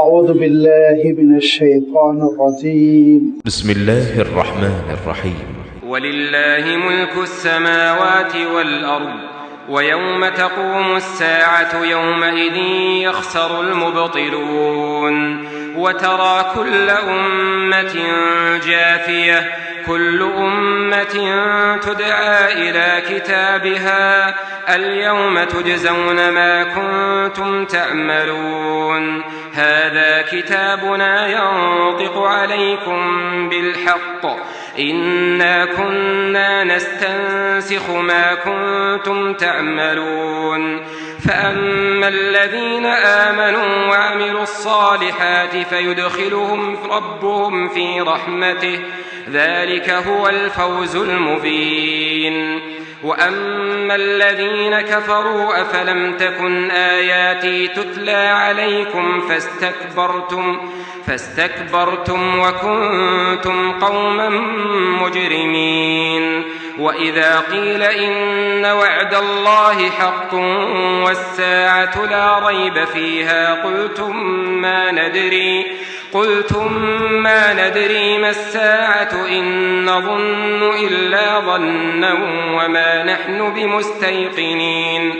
أعوذ بالله من الشيطان الرجيم بسم الله الرحمن الرحيم ولله ملك السماوات والأرض ويوم تقوم الساعة يومئذ يخسر المبطلون وترى كل أمة جاثية كل أمة تدعى إلى كتابها اليوم تجزون ما كنتم تعملون هذا كتابنا ينطق عليكم بالحق إنا كنا نستنسخ ما كنتم تعملون فأما الذين آمنوا وعملوا الصالحات فيدخلهم ربهم في رحمته ذلك هو الفوز المبين وأما الذين كفروا أفلم تكن آياتي تتلى عليكم فاستكبرتم وكنتم قوما مجرمين وإذا قيل إن وعد الله حق والساعة لا ريب فيها قلتم ما ندري ما الساعة إن نظن إلا ظنا وما نحن بمستيقنين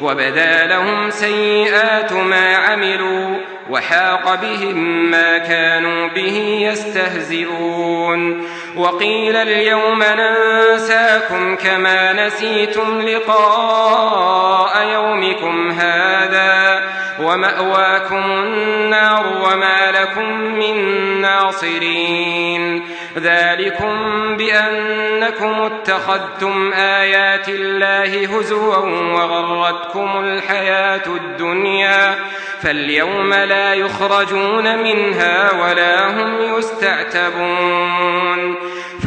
وبدا لهم سيئات ما عملوا وحاق بهم ما كانوا به يستهزئون وقيل اليوم ننساكم كما نسيتم لقاء يومكم هذا ومأواكم النار وما لكم من ناصرين ذلكم بأنكم اتخذتم آيات الله هزوا وغرتكم الحياة الدنيا فاليوم لا يخرجون منها ولا هم يستعتبون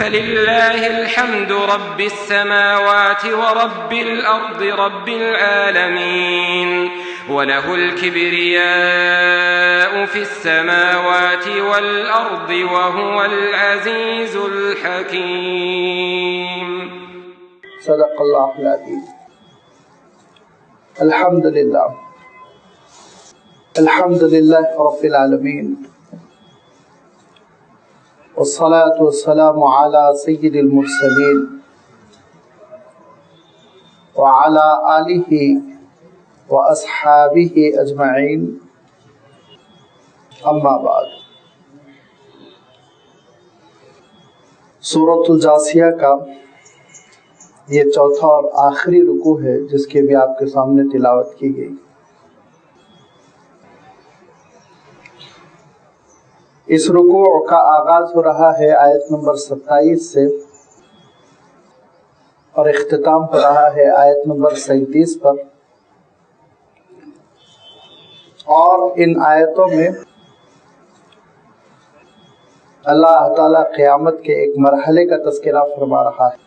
فلله الحمد رب السماوات ورب الأرض رب العالمين وله الكبرياء في السماوات والأرض وهو العزيز الحكيم صدق الله العظيم. الحمد لله رب العالمين والصلاة والسلام على سيد المرسلين وعلى آله وأصحابه أجمعين أما بعد. سورۃ الجاثیہ کا یہ چوتھا اور آخری رکوع ہے جس کی بھی آپ کے سامنے تلاوت کی گئی. اس رکوع کا آغاز ہو رہا ہے آیت نمبر 27 سے اور اختتام ہو رہا ہے آیت نمبر 37 پر. اور ان آیتوں میں اللہ تعالیٰ قیامت کے ایک مرحلے کا تذکرہ فرما رہا ہے.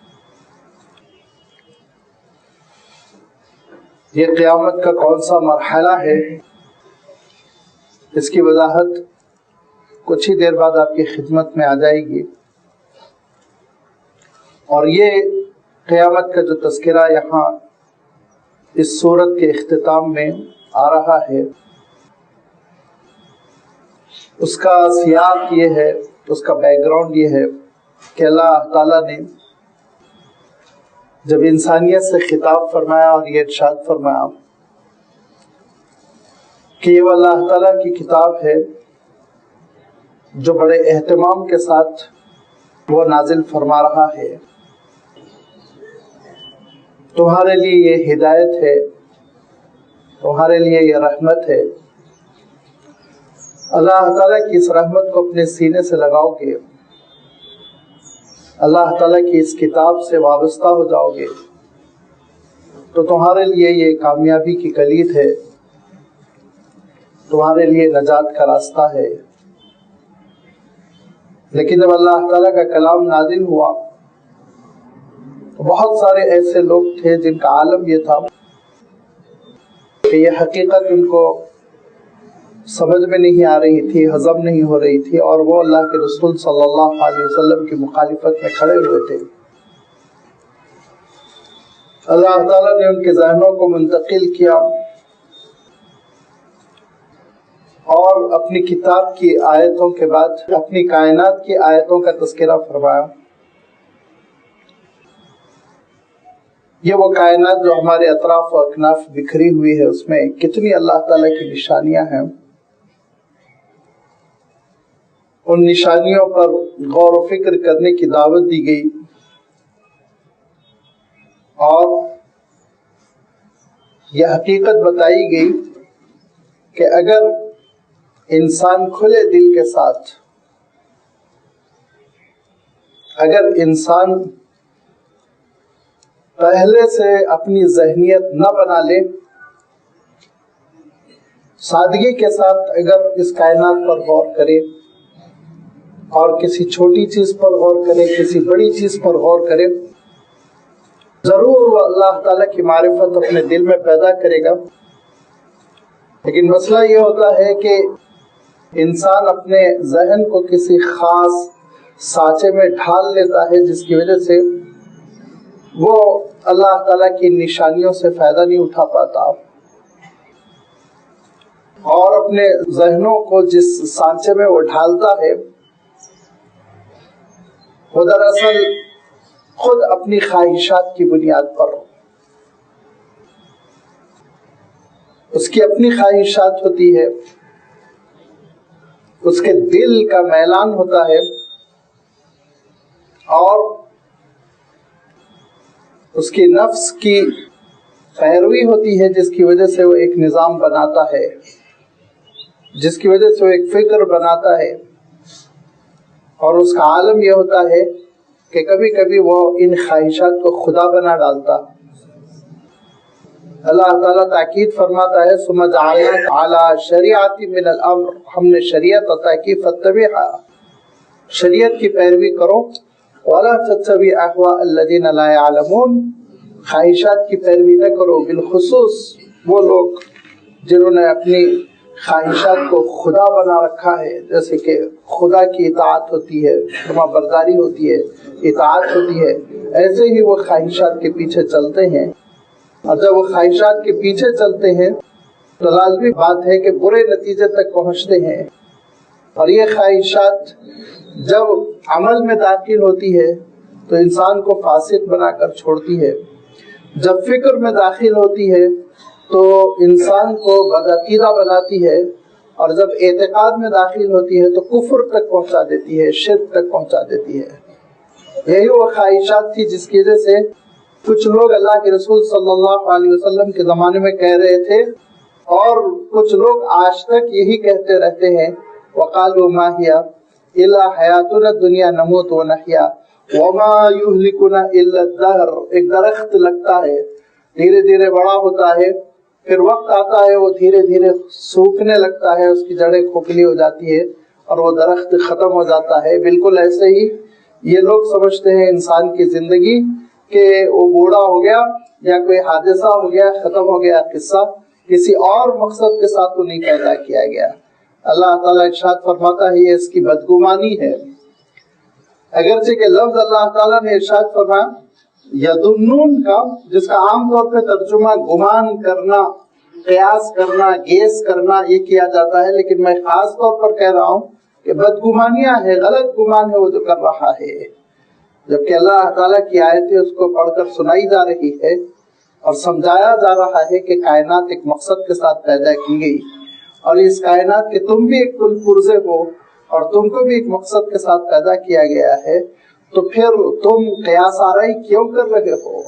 یہ قیامت کا کون سا مرحلہ ہے اس کی وضاحت کچھ ہی دیر بعد آپ کی خدمت میں آ جائے گی. اور یہ قیامت کا جو تذکرہ یہاں اس سورت کے اختتام میں آ رہا ہے اس کا سیاق یہ ہے، اس کا بیک گراؤنڈ یہ ہے کہ اللہ تعالیٰ نے جب انسانیت سے خطاب فرمایا اور یہ ارشاد فرمایا کہ یہ اللہ تعالیٰ کی کتاب ہے جو بڑے اہتمام کے ساتھ وہ نازل فرما رہا ہے، تمہارے لیے یہ ہدایت ہے، تمہارے لیے یہ رحمت ہے. اللہ تعالیٰ کی اس رحمت کو اپنے سینے سے لگاؤ گے، اللہ تعالیٰ کی اس کتاب سے وابستہ ہو جاؤ گے تو تمہارے لیے یہ کامیابی کی کلید ہے، تمہارے لیے نجات کا راستہ ہے. لیکن جب اللہ تعالیٰ کا کلام نازل ہوا تو بہت سارے ایسے لوگ تھے جن کا عالم یہ تھا کہ یہ حقیقت ان کو سمجھ میں نہیں آ رہی تھی، ہضم نہیں ہو رہی تھی، اور وہ اللہ کے رسول صلی اللہ علیہ وسلم کی مخالفت میں کھڑے ہوئے تھے. اللہ تعالیٰ نے ان کے ذہنوں کو منتقل کیا اور اپنی کتاب کی آیتوں کے بعد اپنی کائنات کی آیتوں کا تذکرہ فرمایا. یہ وہ کائنات جو ہمارے اطراف و اکناف بکھری ہوئی ہے، اس میں کتنی اللہ تعالیٰ کی نشانیاں ہیں. ان نشانیوں پر غور و فکر کرنے کی دعوت دی گئی، اور یہ حقیقت بتائی گئی کہ اگر انسان کھلے دل کے ساتھ، اگر انسان پہلے سے اپنی ذہنیت نہ بنا لے، سادگی کے ساتھ اگر اس کائنات پر غور کرے، اور کسی چھوٹی چیز پر غور کرے، کسی بڑی چیز پر غور کرے، ضرور وہ اللہ تعالیٰ کی معرفت اپنے دل میں پیدا کرے گا. لیکن مسئلہ یہ ہوتا ہے کہ انسان اپنے ذہن کو کسی خاص سانچے میں ڈھال لیتا ہے، جس کی وجہ سے وہ اللہ تعالیٰ کی نشانیوں سے فائدہ نہیں اٹھا پاتا. اور اپنے ذہنوں کو جس سانچے میں وہ ڈھالتا ہے، وہ دراصل خود اپنی خواہشات کی بنیاد پر، اس کی اپنی خواہشات ہوتی ہے، اس کے دل کا میلان ہوتا ہے، اور اس کی نفس کی پیروی ہوتی ہے، جس کی وجہ سے وہ ایک نظام بناتا ہے، جس کی وجہ سے وہ ایک فکر بناتا ہے. اور اس کا عالم یہ ہوتا ہے کہ کبھی کبھی وہ ان خواہشات کو خدا بنا ڈالتا. اللہ تعالیٰ تاکید فرماتا ہے ثم جعلناک علی شریعت من الامر، ہم نے شریعت عطا کی فاتبعھا، شریعت کی پیروی کرو. ولا تتبع اهواء الذین لا يعلمون، خواہشات کی پیروی نہ کرو، بالخصوص وہ لوگ جنہوں نے اپنی خواہشات کو خدا بنا رکھا ہے. جیسے کہ خدا کی اطاعت ہوتی ہے، فرما برداری ہوتی ہے، اطاعت ہوتی ہے، ایسے ہی وہ خواہشات کے پیچھے چلتے ہیں. اور جب وہ خواہشات کے پیچھے چلتے ہیں تو لازمی بات ہے کہ برے نتیجے تک پہنچتے ہیں. اور یہ خواہشات جب عمل میں داخل ہوتی ہے تو انسان کو فاسق بنا کر چھوڑتی ہے، جب فکر میں داخل ہوتی ہے تو انسان کو بدعقیدہ بناتی ہے، اور جب اعتقاد میں داخل ہوتی ہے تو کفر تک پہنچا دیتی ہے، شرک تک پہنچا دیتی ہے. یہی وہ خواہشات تھی جس کی وجہ سے کچھ لوگ اللہ کے رسول صلی اللہ علیہ وسلم کے زمانے میں کہہ رہے تھے، اور کچھ لوگ آج تک یہی کہتے رہتے ہیں، وقالوا ما هي الا حیاتنا الدنیا نموت ونحیا وما یہلکنا الا الدہر. ایک درخت لگتا ہے، دھیرے دھیرے بڑا ہوتا ہے، پھر وقت آتا ہے وہ دھیرے دھیرے سوکھنے لگتا ہے، اس کی جڑیں کھوکھلی ہو جاتی ہے اور وہ درخت ختم ہو جاتا ہے. بالکل ایسے ہی یہ لوگ سمجھتے ہیں انسان کی زندگی کہ وہ بوڑھا ہو گیا یا کوئی حادثہ ہو گیا، ختم ہو گیا قصہ، کسی اور مقصد کے ساتھ تو نہیں پیدا کیا گیا. اللہ تعالیٰ ارشاد فرماتا ہے یہ اس کی بدگمانی ہے. اگرچہ کہ لفظ اللہ تعالیٰ نے ارشاد فرمایا یظنون کا، جس کا عام طور پہ ترجمہ گمان کرنا، قیاس کرنا، گیس کرنا یہ کیا جاتا ہے، لیکن میں خاص طور پر کہہ رہا ہوں کہ بدگمانیاں ہے، غلط گمان ہے وہ جو کر رہا ہے. جبکہ اللہ تعالیٰ کی آیتیں اس کو پڑھ کر سنائی جا رہی ہے اور سمجھایا جا رہا ہے کہ کائنات ایک مقصد کے ساتھ پیدا کی گئی، اور اس کائنات کے تم بھی ایک کل پرزے ہو اور تم کو بھی ایک مقصد کے ساتھ پیدا کیا گیا ہے. تو پھر تم قیاس آرائی کیوں کر رہے ہو؟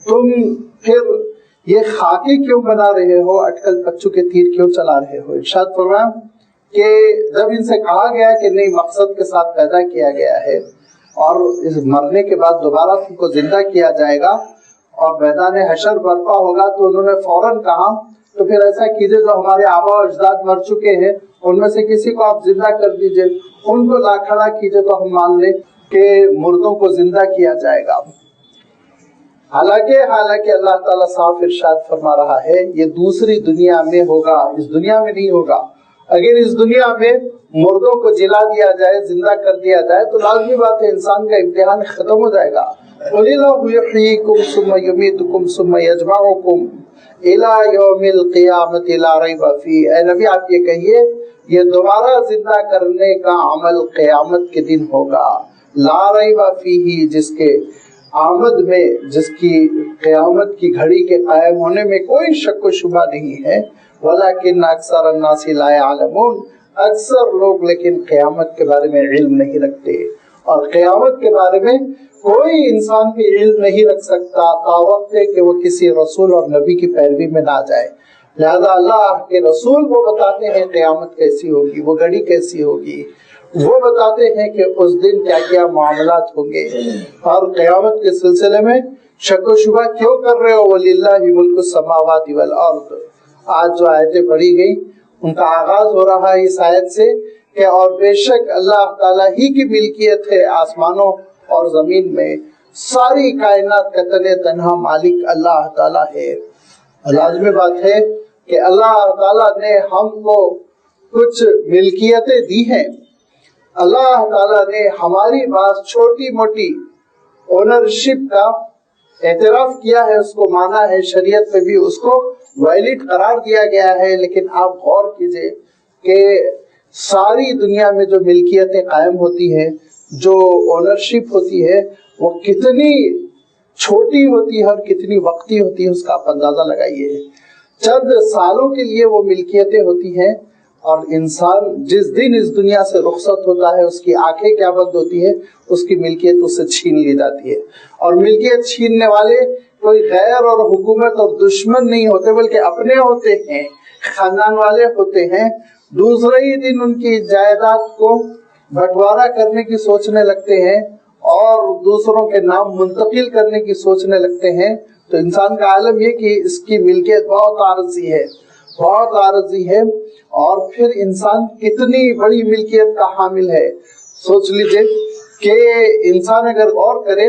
تم پھر یہ خاکی کیوں بنا رہے ہو؟ اٹکل پچو کے تیر کیوں چلا رہے ہو؟ ارشاد فرمایا کہ جب ان سے کہا گیا کہ نہیں مقصد کے ساتھ پیدا کیا گیا ہے اور اس مرنے کے بعد دوبارہ تم کو زندہ کیا جائے گا اور میدان حشر برپا ہوگا، تو انہوں نے فوراً کہا تو پھر ایسا کیجئے جو ہمارے آبا و اجداد مر چکے ہیں ان میں سے کسی کو آپ زندہ کر دیجئے، ان کو لا کھڑا کیجئے تو ہم مان لیں کہ مردوں کو زندہ کیا جائے گا. حالانکہ اللہ تعالیٰ صاف ارشاد فرما رہا ہے یہ دوسری دنیا میں ہوگا، اس دنیا میں نہیں ہوگا. اگر اس دنیا میں مردوں کو جلا دیا جائے، زندہ کر دیا جائے تو لازمی بات ہے انسان کا امتحان ختم ہو جائے گا. قُلِ اللَّهُ يُحْيِيكُمْ ثُمَّ يُمِيتُكُمْ ثُمَّ يَجْمَعُكُمْ إِلَى يَوْمِ الْقِيَامَةِ لَا رَيْبَ فِيهِ. اے نبی آپ یہ کہیے یہ دوبارہ زندہ کرنے کا عمل قیامت کے دن ہوگا. لا ریب فیہ، جس کے آمد میں، جس کی قیامت کی گھڑی کے قائم ہونے میں کوئی شک و شبہ نہیں ہے. ولیکن اکثر الناس لا یعلمون، اکثر لوگ لیکن قیامت کے بارے میں علم نہیں رکھتے. اور قیامت کے بارے میں کوئی انسان بھی علم نہیں رکھ سکتا تا وقت کہ وہ کسی رسول اور نبی کی پیروی میں نہ جائے. لہذا اللہ کے رسول وہ بتاتے ہیں قیامت کیسی ہوگی، وہ گھڑی کیسی ہوگی، وہ بتاتے ہیں کہ اس دن کیا کیا معاملات ہوں گے. اور قیامت کے سلسلے میں شک و شبہ کیوں کر رہے ہو؟ وَلِلَّهِ مُلْكُ السَّمَاوَاتِ وَالْأَرْضِ. آج جو آیتیں پڑھی گئی ان کا آغاز ہو رہا ہے اس آیت سے کہ اور بے شک اللہ تعالیٰ ہی کی ملکیت ہے آسمانوں اور زمین میں، ساری کائنات کا تنہا مالک اللہ تعالیٰ ہے. لازمی بات ہے کہ اللہ تعالیٰ نے ہم کو کچھ ملکیتیں دی ہیں. اللہ تعالیٰ نے ہماری بات چھوٹی موٹی اونرشپ کا اعتراف کیا ہے، اس کو مانا ہے، شریعت میں بھی اس کو ویلڈ قرار دیا گیا ہے. لیکن آپ غور کیجئے کہ ساری دنیا میں جو ملکیتیں قائم ہوتی ہیں، جو اونرشپ ہوتی ہے، وہ کتنی چھوٹی ہوتی ہے اور کتنی وقتی ہوتی ہے، اس کا آپ اندازہ لگائیے. چند سالوں کے لیے وہ ملکیتیں ہوتی ہیں، اور انسان جس دن اس دنیا سے رخصت ہوتا ہے اس کی آنکھیں کیا بند ہوتی ہے، اس کی ملکیت اس سے چھین لی جاتی ہے. اور ملکیت چھیننے والے کوئی غیر اور حکومت اور دشمن نہیں ہوتے، بلکہ اپنے ہوتے ہیں، خاندان والے ہوتے ہیں. دوسرے ہی دن ان کی جائیداد کو بٹوارا کرنے کی سوچنے لگتے ہیں اور دوسروں کے نام منتقل کرنے کی سوچنے لگتے ہیں. تو انسان کا عالم یہ کہ اس کی ملکیت بہت عارضی ہے، بہت عارضی ہے. اور پھر انسان کتنی بڑی ملکیت کا حامل ہے. سوچ لیجئے کہ انسان اگر غور کرے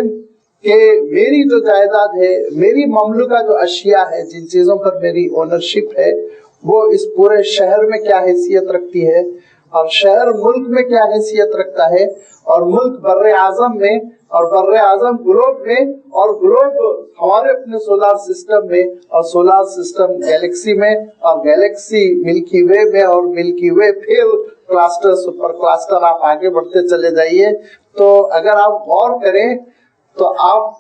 کہ میری جو جائیداد ہے، میری مملوکہ جو اشیاء ہے، جن چیزوں پر میری اونرشپ ہے، وہ اس پورے شہر میں کیا حیثیت رکھتی ہے، اور شہر ملک میں کیا حیثیت رکھتا ہے، اور ملک بر اعظم میں، اور بر اعظم گلوب میں، اور گلوب ہمارے اپنے سولار سسٹم میں، اور سولار سسٹم گیلیکسی میں، اور گیلیکسی ملکی وے میں، اور ملکی وے پھر کلاسٹر، سپر کلاسٹر، آپ آگے بڑھتے چلے جائیے. تو اگر آپ غور کریں تو آپ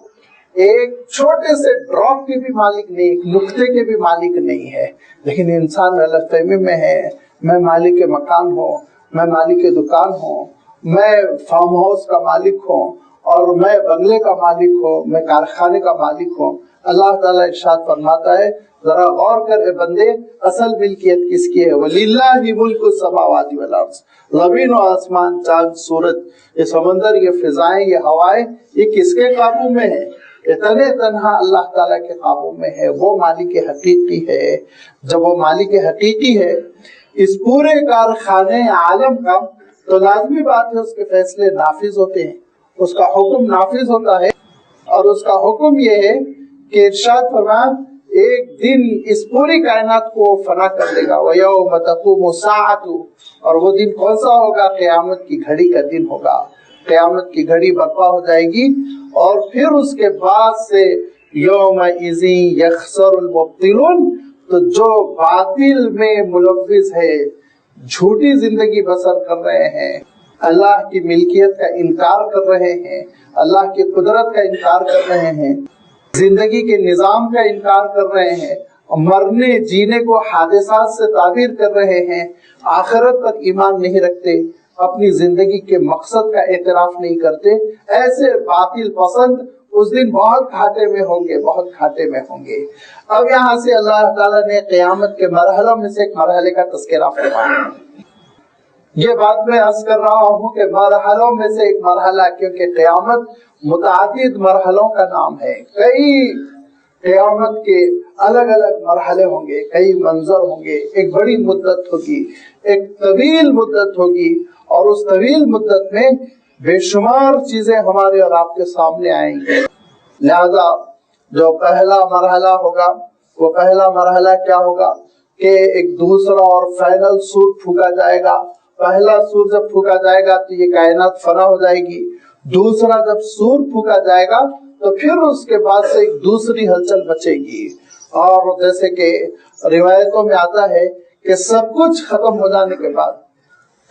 ایک چھوٹے سے ڈراپ کے بھی مالک نہیں، ایک نقطے کے بھی مالک نہیں ہے. لیکن انسان غلط فہمی میں ہے، میں مالک مکان ہوں، میں مالک دکان ہوں، میں فارم ہاؤس کا مالک ہوں، اور میں بنگلے کا مالک ہوں، میں کارخانے کا مالک ہوں. اللہ تعالیٰ ارشاد فرماتا ہے، ذرا غور کر اے بندے، اصل ملکیت کس کی ہے؟ وَلِلَّهِ مُلْكُ السَّمَاوَاتِ وَالْأَرْضِ. زمین و آسمان، چاند سورج، یہ سمندر، یہ فضائیں، یہ ہوائیں، یہ کس کے قابو میں ہے؟ اتنے تنہا اللہ تعالیٰ کے قابو میں ہے. وہ مالک حقیقی ہے. جب وہ مالک حقیقی ہے اس پورے کارخانے عالم کا، تو لازمی بات ہے اس کے فیصلے نافذ ہوتے ہیں، اس کا حکم نافذ ہوتا ہے. اور اس کا حکم یہ ہے کہ ارشاد فرمایا ایک دن اس پوری کائنات کو فنا کر دے گا. وَيَوْمَ تَقُومُ السَّاعَةُ، اور وہ دن کون سا ہوگا؟ قیامت کی گھڑی کا دن ہوگا. قیامت کی گھڑی برپا ہو جائے گی، اور پھر اس کے بعد سے یومئذ یخسر المبطلون، تو جو باطل میں ملوث ہے، جھوٹی زندگی بسر کر رہے ہیں، اللہ کی ملکیت کا انکار کر رہے ہیں، اللہ کی قدرت کا انکار کر رہے ہیں، زندگی کے نظام کا انکار کر رہے ہیں، مرنے جینے کو حادثات سے تعبیر کر رہے ہیں، آخرت پر ایمان نہیں رکھتے، اپنی زندگی کے مقصد کا اعتراف نہیں کرتے، ایسے باطل پسند اس دن بہت گھاٹے میں ہوں گے، بہت گھاٹے میں ہوں گے. اب یہاں سے اللہ تعالیٰ نے قیامت کے مرحلوں میں سے ایک مرحلے کا تذکرہ فرمایا. یہ بات میں عرض کر رہا ہوں کہ مرحلوں میں سے ایک مرحلہ، کیونکہ قیامت متعدد مرحلوں کا نام ہے. کئی قیامت کے الگ الگ مرحلے ہوں گے، کئی منظر ہوں گے. ایک بڑی مدت ہوگی، ایک طویل مدت ہوگی، اور اس طویل مدت میں بے شمار چیزیں ہمارے اور آپ کے سامنے آئیں گی. لہذا جو پہلا مرحلہ ہوگا، وہ پہلا مرحلہ کیا ہوگا کہ ایک دوسرا اور فائنل سور پھونکا جائے گا. پہلا سور جب پھونکا جائے گا تو یہ کائنات فنا ہو جائے گی. دوسرا جب سور پھونکا جائے گا تو پھر اس کے بعد سے ایک دوسری ہلچل بچے گی. اور جیسے کہ روایتوں میں آتا ہے کہ سب کچھ ختم ہو جانے کے بعد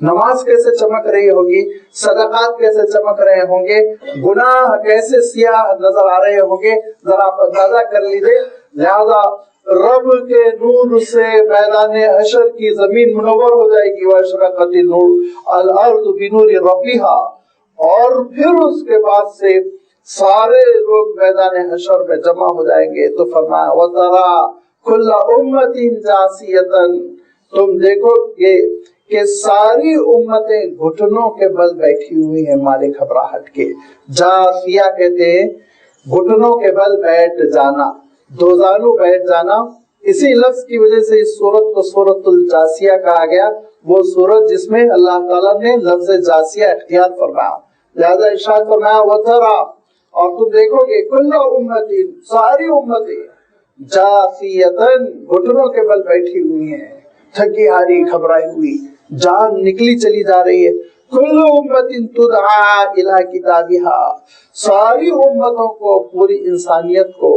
نماز کیسے چمک رہی ہوگی, صدقات کیسے چمک رہے ہوں گے, گناہ کیسے سیاہ نظر آ رہے ہوں گے, ذرا آپ اندازہ کر لیجیے. لہذا رب کے نور سے میدان حشر کی زمین منور ہو جائے گی, واشرقت النور الارض بنور ربها, اور پھر اس کے بعد سے سارے لوگ میدان حشر میں جمع ہو جائیں گے. تو فرمایا وَتَرَى كُلَّ أُمَّةٍ جَاثِيَةً, تم دیکھو گے کہ ساری امتیں گھٹنوں کے بل بیٹھی ہوئی ہیں مارے گھبراہٹ کے. جاثیہ کہتے ہیں گھٹنوں کے بل بیٹھ جانا, دو زانو بیٹھ جانا. اسی لفظ کی وجہ سے اس سورت کو سورۃ الجاثیہ کہا گیا, وہ سورت جس میں اللہ تعالیٰ نے لفظ جاثیہ اختیار فرمایا. لہذا ارشاد فرمایا وَتَرَى, اور تم دیکھو گے کل امتیں, ساری امتیں, جاثیۃً, گھٹنوں کے بل بیٹھی ہوئی ہیں, تھکی ہاری گھبرائی ہوئی, جان نکلی چلی جا رہی ہے. کل امت تدعا الی کتابها, ساری امتوں کو, پوری انسانیت کو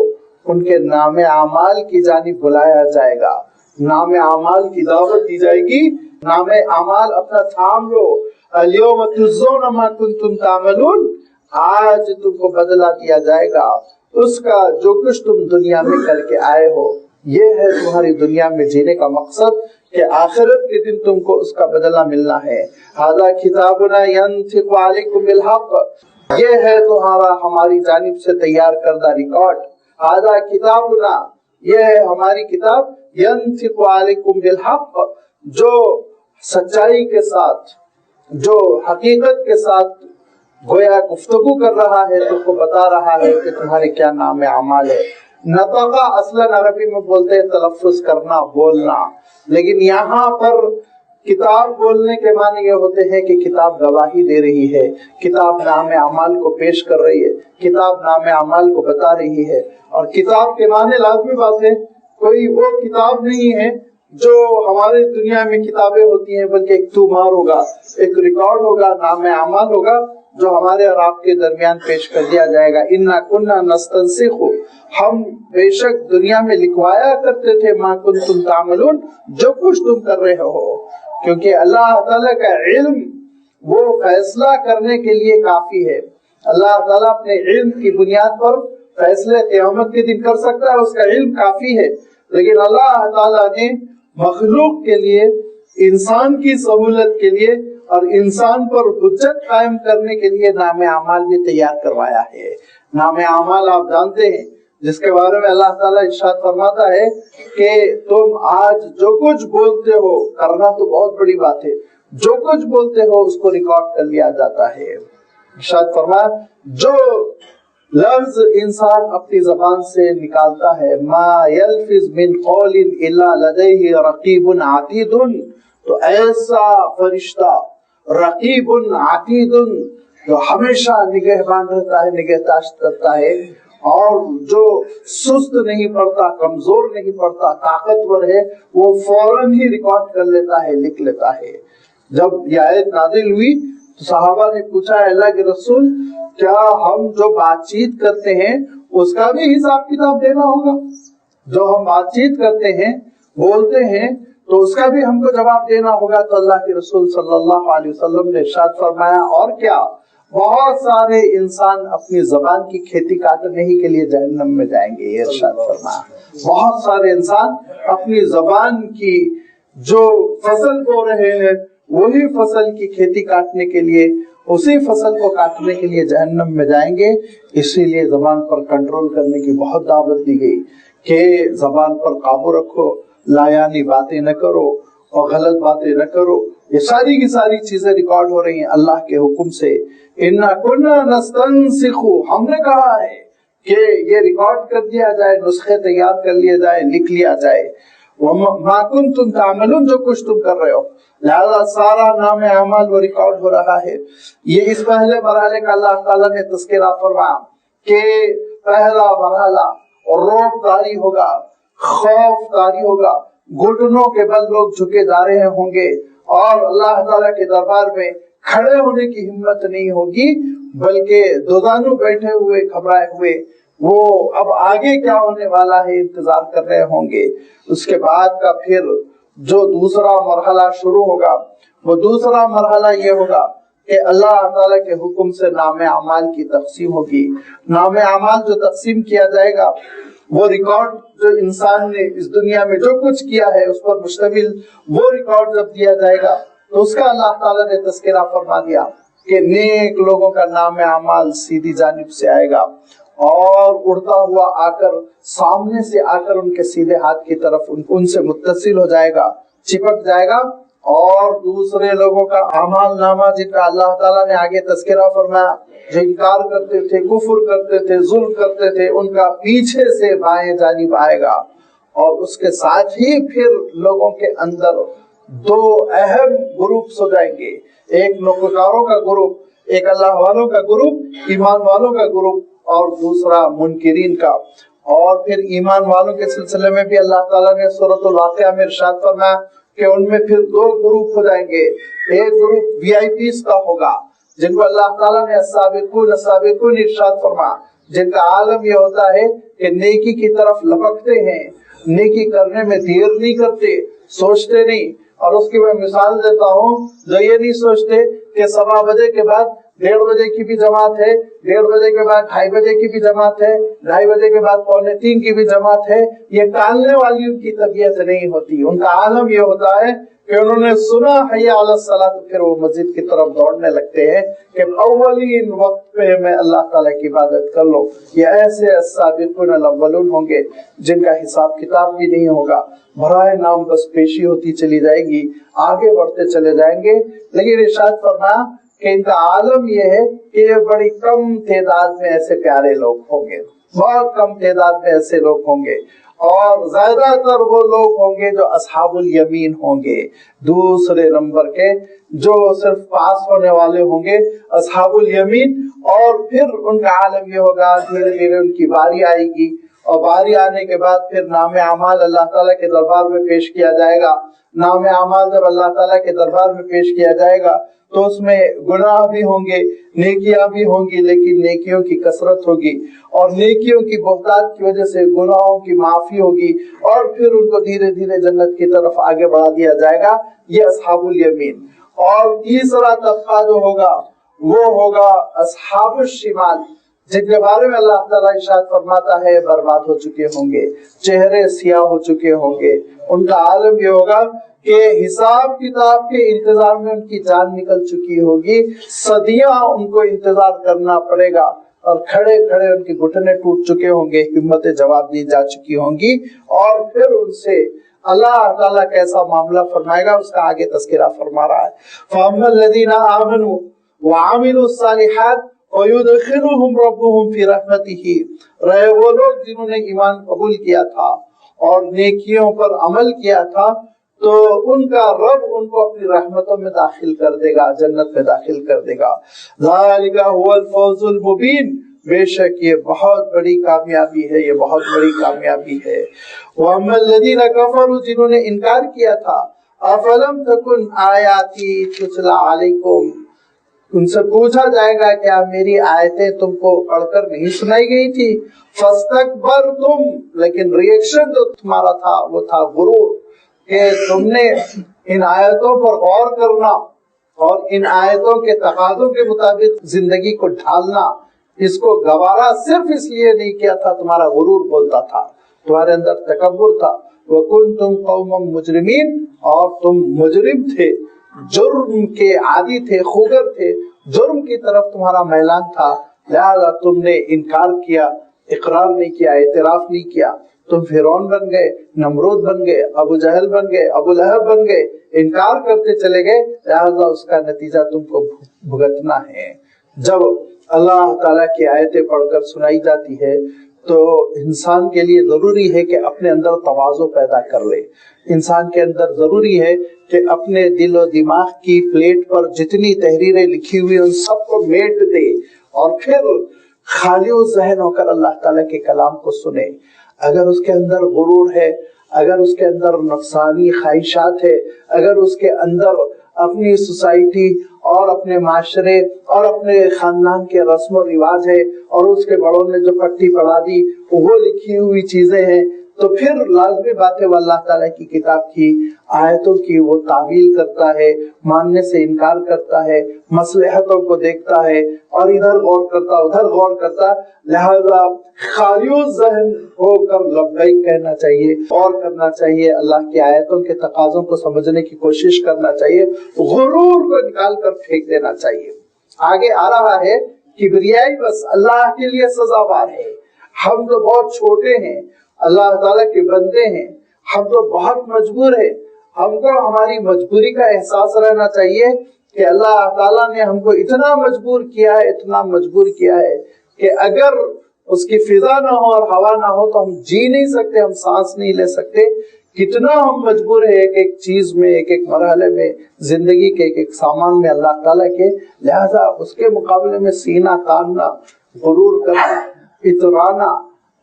ان کے نام اعمال کی جانب بلایا جائے گا, نام اعمال کی دعوت دی جائے گی. نام اعمال اپنا تھام لو, الیوم تجزون ما کنتم تعملون, آج تم کو بدلہ دیا جائے گا اس کا جو کچھ تم دنیا میں کر کے آئے ہو. یہ ہے تمہاری دنیا میں جینے کا مقصد کہ آخرت کے دن تم کو اس کا بدلہ ملنا ہے. ھذا کتابنا ینطق علیکم بالحق, یہ ہے تمہارا ہماری جانب سے تیار کردہ ریکارڈ. ھذا کتابنا, یہ ہے ہماری کتاب, ینطق علیکم بالحق, جو سچائی کے ساتھ, جو حقیقت کے ساتھ گویا گفتگو کر رہا ہے, تم کو بتا رہا ہے کہ تمہارے کیا نام اعمال ہے. نطقہ اصلاً عربی میں بولتے ہیں تلفظ کرنا, بولنا, لیکن یہاں پر کتاب بولنے کے معنی یہ ہوتے ہیں کہ کتاب گواہی دے رہی ہے, کتاب نام اعمال کو پیش کر رہی ہے, کتاب نام اعمال کو بتا رہی ہے. اور کتاب کے معنی لازمی بات ہے, کوئی وہ کتاب نہیں ہے جو ہمارے دنیا میں کتابیں ہوتی ہیں, بلکہ ایک تومار ہوگا, ایک ریکارڈ ہوگا, نام اعمال ہوگا جو ہمارے اور آپ کے درمیان پیش کر دیا جائے گا. انا کننا نستنسخ, ہم بے شک دنیا میں لکھوایا کرتے تھے, ما کنتم تعملون, جو کچھ تم کر رہے ہو. کیونکہ اللہ تعالیٰ کا علم وہ فیصلہ کرنے کے لیے کافی ہے. اللہ تعالیٰ اپنے علم کی بنیاد پر فیصلے قیامت کے دن کر سکتا ہے, اس کا علم کافی ہے. لیکن اللہ تعالیٰ نے مخلوق کے لیے, انسان کی سہولت کے لیے اور انسان پر حجت قائم کرنے کے لیے نام اعمال بھی تیار کروایا ہے. نام اعمال آپ جانتے ہیں, جس کے بارے میں اللہ تعالیٰ ارشاد فرماتا ہے کہ تم آج جو کچھ بولتے ہو, کرنا تو بہت بڑی بات ہے, جو کچھ بولتے ہو اس کو ریکارڈ کر لیا جاتا ہے. ارشاد فرمایا جو لفظ انسان اپنی زبان سے نکالتا ہے, ما یلفظ من قول الا لدیہ رقیب عتید, تو ایسا فرشتہ رقیب عتید جو ہمیشہ نگہبان رہتا ہے, نگہداشت کرتا ہے, اور جو سست نہیں پڑتا, کمزور نہیں پڑتا, طاقتور ہے, وہ فوراً ہی ریکارڈ کر لیتا ہے, لکھ لیتا ہے. جب یہ آیت نازل ہوئی تو صحابہ نے پوچھا, اللہ کے رسول کیا ہم جو بات چیت کرتے ہیں اس کا بھی حساب کتاب دینا ہوگا؟ جو ہم بات چیت کرتے ہیں, بولتے ہیں, تو اس کا بھی ہم کو جواب دینا ہوگا. تو اللہ کے رسول صلی اللہ علیہ وسلم نے ارشاد فرمایا, اور کیا, بہت سارے انسان اپنی زبان کی کھیتی کاٹنے ہی کے لیے جہنم میں جائیں گے. یہ ارشاد فرمایا, بہت سارے انسان اپنی زبان کی جو فصل بو رہے ہیں وہی فصل کی کھیتی کاٹنے کے لیے, اسی فصل کو کاٹنے کے لیے جہنم میں جائیں گے. اسی لیے زبان پر کنٹرول کرنے کی بہت دعوت دی گئی کہ زبان پر قابو رکھو, لایانی باتیں نہ کرو اور غلط باتیں نہ کرو. یہ ساری کی ساری چیزیں ریکارڈ ہو رہی ہیں اللہ کے حکم سے. انا کننا نستنسخ, ہم نے کہا ہے کہ یہ ریکارڈ کر دیا جائے, نسخے تیار کر لیے جائے, لکھ لیا جائے. ما کنتم تعملون, جو کچھ تم کر رہے ہو. لہذا سارا نام اعمال وہ ریکارڈ ہو رہا ہے. یہ اس پہلے مرحلے کا اللہ تعالیٰ نے تذکرہ فرمایا کہ پہلا مرحلہ رعب طاری ہوگا, خوف طاری ہوگا, گھٹنوں کے بل لوگ جھکے جا رہے ہوں گے اور اللہ تعالیٰ کے دربار میں کھڑے ہونے کی ہمت نہیں ہوگی, بلکہ دوزانو بیٹھے ہوئے, گھبرائے ہوئے, وہ اب آگے کیا ہونے والا ہے انتظار کر رہے ہوں گے. اس کے بعد کا پھر جو دوسرا مرحلہ شروع ہوگا وہ دوسرا مرحلہ یہ ہوگا کہ اللہ تعالیٰ کے حکم سے نام اعمال کی تقسیم ہوگی. نام اعمال جو تقسیم کیا جائے گا وہ ریکارڈ جو انسان نے اس دنیا میں جو کچھ کیا ہے اس پر مشتمل وہ ریکارڈ جب دیا جائے گا تو اس کا اللہ تعالیٰ نے تذکرہ فرما دیا کہ نیک لوگوں کا نام اعمال سیدھی جانب سے آئے گا اور اڑتا ہوا آ کر سامنے سے آ کر ان کے سیدھے ہاتھ کی طرف ان سے متصل ہو جائے گا, چپک جائے گا. اور دوسرے لوگوں کا اعمال نامہ جن کا اللہ تعالیٰ نے آگے تذکرہ فرمایا, جو انکار کرتے تھے, کفر کرتے تھے, ظلم کرتے تھے, ان کا پیچھے سے بائیں جانب آئے گا. اور اس کے ساتھ ہی پھر لوگوں کے اندر دو اہم گروپس ہو جائیں گے, ایک نیکوکاروں کا گروپ, ایک اللہ والوں کا گروپ, ایمان والوں کا گروپ, اور دوسرا منکرین کا. اور پھر ایمان والوں کے سلسلے میں بھی اللہ تعالیٰ نے سورۃ الواقعہ میں ارشاد فرمایا کہ ان میں پھر دو گروپ ہو جائیں گے. ایک گروپ وی آئی پیز کا ہوگا جن کو اللہ تعالیٰ نے السابقون السابقون ارشاد فرمایا, جن کا عالم یہ ہوتا ہے کہ نیکی کی طرف لپکتے ہیں, نیکی کرنے میں دیر نہیں کرتے, سوچتے نہیں. اور اس کی میں مثال دیتا ہوں, جو یہ نہیں سوچتے کہ 7 بجے کے بعد 1:30 بجے کی بھی جماعت ہے, 1:30 بجے کے بعد 2:30 بجے کی بھی جماعت ہے, 2:30 بجے کے بعد 2:45 کی بھی جماعت ہے. یہ ٹالنے والی ان کی طبیعت نہیں ہوتی. ان کا عالم یہ ہوتا ہے کہ انہوں نے سنا حی علی الصلاۃ تو پھر وہ مسجد کی طرف دوڑنے لگتے ہیں کہ اولین وقت پہ میں اللہ تعالیٰ کی عبادت کر لوں. یہ ایسے السابقون الاولون ہوں گے جن کا حساب کتاب بھی نہیں ہوگا, برائے نام بس پیشی ہوتی چلی جائے گی, آگے بڑھتے چلے جائیں گے. لیکن ارشاد فرمایا کہ ان کا عالم یہ ہے کہ یہ بڑی کم تعداد میں ایسے پیارے لوگ ہوں گے, بہت کم تعداد میں ایسے لوگ ہوں گے. اور زیادہ تر وہ لوگ ہوں گے جو اصحاب الیمین ہوں گے, دوسرے نمبر کے جو صرف پاس ہونے والے ہوں گے, اصحاب الیمین. اور پھر ان کا عالم یہ ہوگا دھیرے دھیرے ان کی باری آئے گی, اور باری آنے کے بعد پھر نام اعمال اللہ تعالیٰ کے دربار میں پیش کیا جائے گا. نام اعمال جب اللہ تعالیٰ کے دربار میں پیش کیا جائے گا تو اس میں گناہ بھی ہوں گے, نیکیاں بھی ہوں گی, لیکن نیکیوں کی کثرت ہوگی اور نیکیوں کی بہتات کی وجہ سے گناہوں کی معافی ہوگی, اور پھر ان کو دھیرے دھیرے جنت کی طرف آگے بڑھا دیا جائے گا. یہ اصحاب الیمین. اور تیسرا طبقہ جو ہوگا وہ ہوگا اصحاب الشمال, جن کے بارے میں اللہ تعالیٰ ارشاد فرماتا ہے برباد ہو چکے ہوں گے, چہرے سیاہ ہو چکے ہوں گے. ان کا عالم یہ ہوگا کہ حساب کتاب کے انتظار میں ان کی جان نکل چکی ہوگی, صدیاں ان کو انتظار کرنا پڑے گا, اور کھڑے کھڑے ان کے گھٹنے ٹوٹ چکے ہوں گے, ہمتیں جواب دی جا چکی ہوں گی. اور پھر ان سے اللہ تعالیٰ کیسا معاملہ فرمائے گا اس کا آگے تذکرہ فرما رہا ہے. فَأَمَّا الَّذِينَ آمَنُوا وَعَمِلُوا الصَّالِحَاتِ وَيُدْخِلُهُمْ رَبُّهُمْ فِي رَحْمَتِهِ, رہے وہ لوگ جنہوں نے ایمان قبول کیا تھا اور نیکیوں پر عمل کیا تھا تو ان کا رب ان کو اپنی رحمتوں میں داخل کر دے گا, جنت میں داخل کر دے گا. ذَلِكَ هُوَ الْفَوْزُ الْمُبِينُ, بے شک یہ بہت بڑی کامیابی ہے, یہ بہت بڑی کامیابی ہے. وَأَمَّا الَّذِينَ كَفَرُوا, جنہوں نے انکار کیا تھا, أَفَلَمْ تَكُنْ آيَاتِي تُتْلَى عَلَيْكُمْ, ان سے پوچھا جائے گا کیا میری آیتیں تم کو پڑھ کر نہیں سنائی گئی تھی. فَاسْتَكْبَرْتُمْ, لیکن ریئیکشن جو تمہارا تھا وہ تھا غرور, کہ تم نے ان آیتوں پر غور کرنا اور ان آیتوں کے تقاضوں کے مطابق زندگی کو ڈھالنا, اس کو گوارا صرف اس لیے نہیں کیا تھا, تمہارا غرور بولتا تھا, تمہارے اندر تکبر تھا. وَكُنْتُمْ قَوْمًا مُجْرِمِينَ, اور تم مجرم تھے, جرم کے عادی تھے, خوگر تھے, جرم کی طرف تمہارا میلان تھا, لہذا تم نے انکار کیا, اقرار نہیں کیا, اعتراف نہیں کیا. تم فرعون بن گئے, نمرود بن گئے, ابو جہل بن گئے, ابو لہب بن گئے, انکار کرتے چلے گئے, لہذا اس کا نتیجہ تم کو بھگتنا ہے. جب اللہ تعالیٰ کی آیتیں پڑھ کر سنائی جاتی ہے تو انسان کے لیے ضروری ہے کہ اپنے اندر تواضع پیدا کر لے. انسان کے اندر ضروری ہے کہ اپنے دل و دماغ کی پلیٹ پر جتنی تحریریں لکھی ہوئی ان سب کو میٹ دے اور پھر خالی و ذہن ہو کر اللہ تعالیٰ کے کلام کو سنے. اگر اس کے اندر غرور ہے, اگر اس کے اندر نفسانی خواہشات ہے, اگر اس کے اندر اپنی سوسائٹی اور اپنے معاشرے اور اپنے خاندان کے رسم و رواج ہے اور اس کے بڑوں نے جو پٹی پڑھا دی وہ لکھی ہوئی چیزیں ہیں, تو پھر لازمی بات ہے وہ اللہ تعالیٰ کی کتاب کی آیتوں کی وہ تعویل کرتا ہے، ماننے سے انکار کرتا ہے، مصلحتوں کو دیکھتا ہے اور ادھر غور کرتا ادھر غور کرتا. لہذا خالی ذہن ہو کر لبیک کہنا چاہیے اور کرنا چاہیے، اللہ کی آیتوں کے تقاضوں کو سمجھنے کی کوشش کرنا چاہیے، غرور کو نکال کر پھینک دینا چاہیے. آگے آ رہا ہے کبریائی بس اللہ کے لیے سزاوار ہے. ہم تو بہت چھوٹے ہیں، اللہ تعالیٰ کے بندے ہیں، ہم تو بہت مجبور ہیں. ہم کو ہماری مجبوری کا احساس رہنا چاہیے کہ اللہ تعالیٰ نے ہم کو اتنا مجبور کیا ہے، اتنا مجبور کیا ہے کہ اگر اس کی فضا نہ ہو اور ہوا نہ ہو تو ہم جی نہیں سکتے، ہم سانس نہیں لے سکتے. کتنا ہم مجبور ہے ایک ایک چیز میں، ایک ایک مرحلے میں، زندگی کے ایک ایک سامان میں اللہ تعالیٰ کے. لہذا اس کے مقابلے میں سینہ تاننا، غرور کرنا، اترانا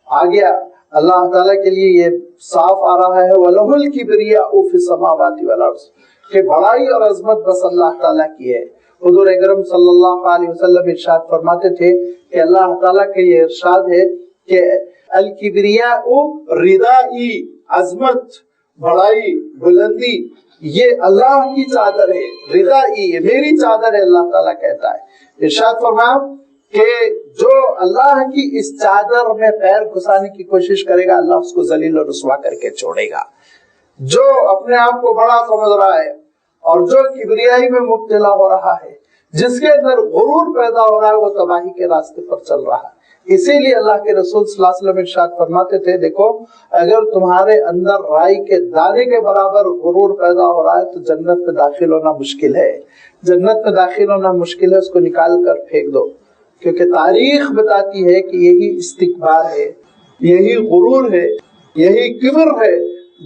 آ گیا. اللہ تعالیٰ کے لیے یہ صاف آ رہا ہے وَلَهُ الْكِبْرِيَاءُ فِي السَّمَاوَاتِ وَالْأَرْضِ کہ بڑائی اور عظمت بس اللہ تعالیٰ کی ہے. حضور اکرم صلی اللہ علیہ وسلم ارشاد فرماتے تھے کہ اللہ تعالیٰ کا یہ ارشاد ہے کہ الکبریاء ردائی، عظمت، بڑائی، بلندی یہ اللہ کی چادر ہے. ردائی یہ میری چادر ہے، اللہ تعالیٰ کہتا ہے. ارشاد فرمایا کہ جو اللہ کی اس چادر میں پیر گھسانے کی کوشش کرے گا اللہ اس کو ذلیل و رسوا کر کے چھوڑے گا. جو اپنے آپ کو بڑا سمجھ رہا ہے اور جو کبریائی میں مبتلا ہو رہا ہے، جس کے اندر غرور پیدا ہو رہا ہے، وہ تباہی کے راستے پر چل رہا ہے. اسی لیے اللہ کے رسول صلی اللہ علیہ وسلم ارشاد فرماتے تھے دیکھو اگر تمہارے اندر رائی کے دانے کے برابر غرور پیدا ہو رہا ہے تو جنت میں داخل ہونا مشکل ہے. جنت میں داخل ہونا مشکل ہے، اس کو نکال کر پھینک دو. کیونکہ تاریخ بتاتی ہے کہ یہی استکبار ہے، یہی غرور ہے، یہی کبر ہے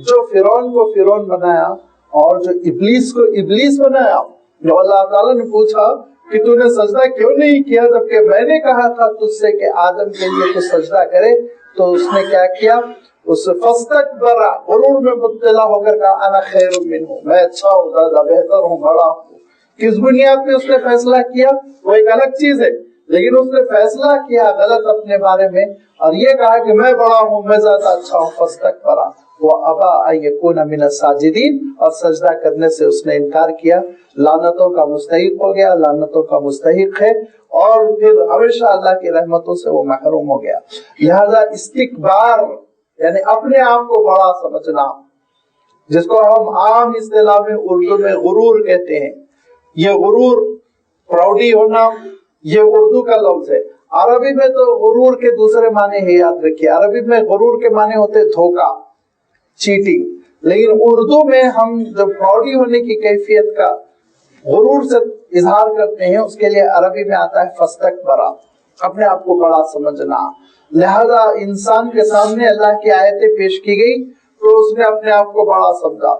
جو فرعون کو فرعون بنایا اور جو ابلیس کو ابلیس بنایا. جو اللہ تعالیٰ نے پوچھا کہ تو نے سجدہ کیوں نہیں کیا جبکہ میں نے کہا تھا تجھ سے کہ آدم کے لیے تو سجدہ کرے، تو اس نے کیا کیا؟ اس فاستکبر، غرور میں مبتلا ہو کر کہا انا خیر منہ، میں اچھا ہوں، زیادہ بہتر ہوں، بڑا ہوں. کس بنیاد پہ اس نے فیصلہ کیا وہ ایک الگ چیز ہے، لیکن اس نے فیصلہ کیا غلط اپنے بارے میں اور یہ کہا کہ میں بڑا ہوں، میں زیادہ اچھا ہوں. فاستکبر وابى ان يكون من الساجدين، اور سجدہ کرنے سے اس نے انکار کیا. لعنتوں کا مستحق ہو گیا، لعنتوں کا مستحق ہے اور پھر ہمیشہ اللہ کی رحمتوں سے وہ محروم ہو گیا. لہذا استکبار یعنی اپنے آپ کو بڑا سمجھنا، جس کو ہم عام اصطلاح میں اردو میں غرور کہتے ہیں. یہ غرور، پراؤڈی ہونا، یہ اردو کا لفظ ہے. عربی میں تو غرور کے دوسرے معنی ہے، یاد رکھیے. عربی میں غرور کے معنی ہوتے دھوکہ، چیٹنگ. لیکن اردو میں ہم جب پراؤڈی ہونے کی کیفیت کا غرور سے اظہار کرتے ہیں اس کے لیے عربی میں آتا ہے فاستکبر، اپنے آپ کو بڑا سمجھنا. لہذا انسان کے سامنے اللہ کی آیتیں پیش کی گئی تو اس نے اپنے آپ کو بڑا سمجھا.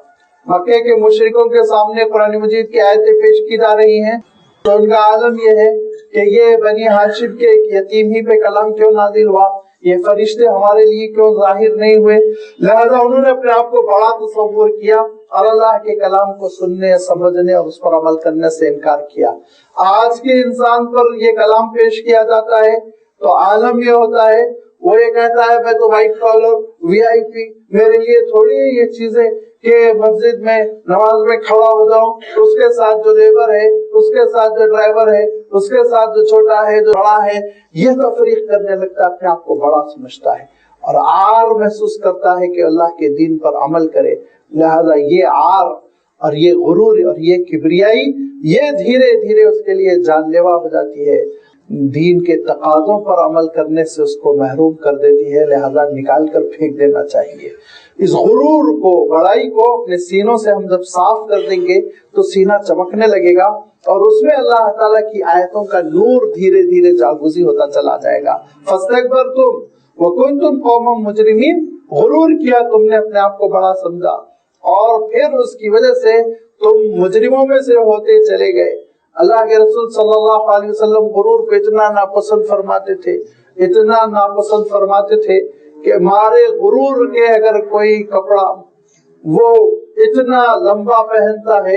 مکے کے مشرکوں کے سامنے قرآن مجید کی آیتیں پیش کی جا رہی ہیں تو ان کا عالم یہ ہے کہ یہ بنی ہاشم کے ایک یتیم ہی پہ کلام کیوں نازل ہوا، یہ فرشتے ہمارے لیے کیوں ظاہر نہیں ہوئے. لہذا انہوں نے اپنے آپ کو بڑا تصور کیا اور اللہ کے کلام کو سننے، سمجھنے اور اس پر عمل کرنے سے انکار کیا. آج کے انسان پر یہ کلام پیش کیا جاتا ہے تو عالم یہ ہوتا ہے، وہ یہ کہتا ہے میں تو وائٹ کالر وی آئی پی، میرے لیے تھوڑی ہے یہ چیزیں کہ مسجد میں نماز میں کھڑا ہو جاؤں، اس کے ساتھ جو لیبر ہے، اس کے ساتھ جو ڈرائیور ہے، اس کے ساتھ جو چھوٹا ہے جو بڑا ہے، یہ تفریق کرنے لگتا ہے، اپنے آپ کو بڑا سمجھتا ہے اور عار محسوس کرتا ہے کہ اللہ کے دین پر عمل کرے. لہذا یہ عار اور یہ غرور اور یہ کبریائی یہ دھیرے دھیرے اس کے لیے جان لیوا ہو جاتی ہے، دین کے تقاضوں پر عمل کرنے سے اس کو محروم کر دیتی ہے. لہذا نکال کر پھینک دینا چاہیے. اس غرور کو، بڑائی کو اپنے سینوں سے ہم جب صاف کر دیں گے تو سینہ چمکنے لگے گا اور اس میں اللہ تعالیٰ کی آیتوں کا نور دھیرے دھیرے جاگوزی ہوتا چلا جائے گا. فاستکبرتم وکنتم قوما مجرمین، غرور کیا تم نے، اپنے آپ کو بڑا سمجھا اور پھر اس کی وجہ سے تم مجرموں میں سے ہوتے چلے گئے. اللہ کے رسول صلی اللہ علیہ وسلم غرور کو اتنا ناپسند فرماتے تھے، اتنا ناپسند فرماتے تھے کہ مارے غرور کے اگر کوئی کپڑا وہ اتنا لمبا پہنتا ہے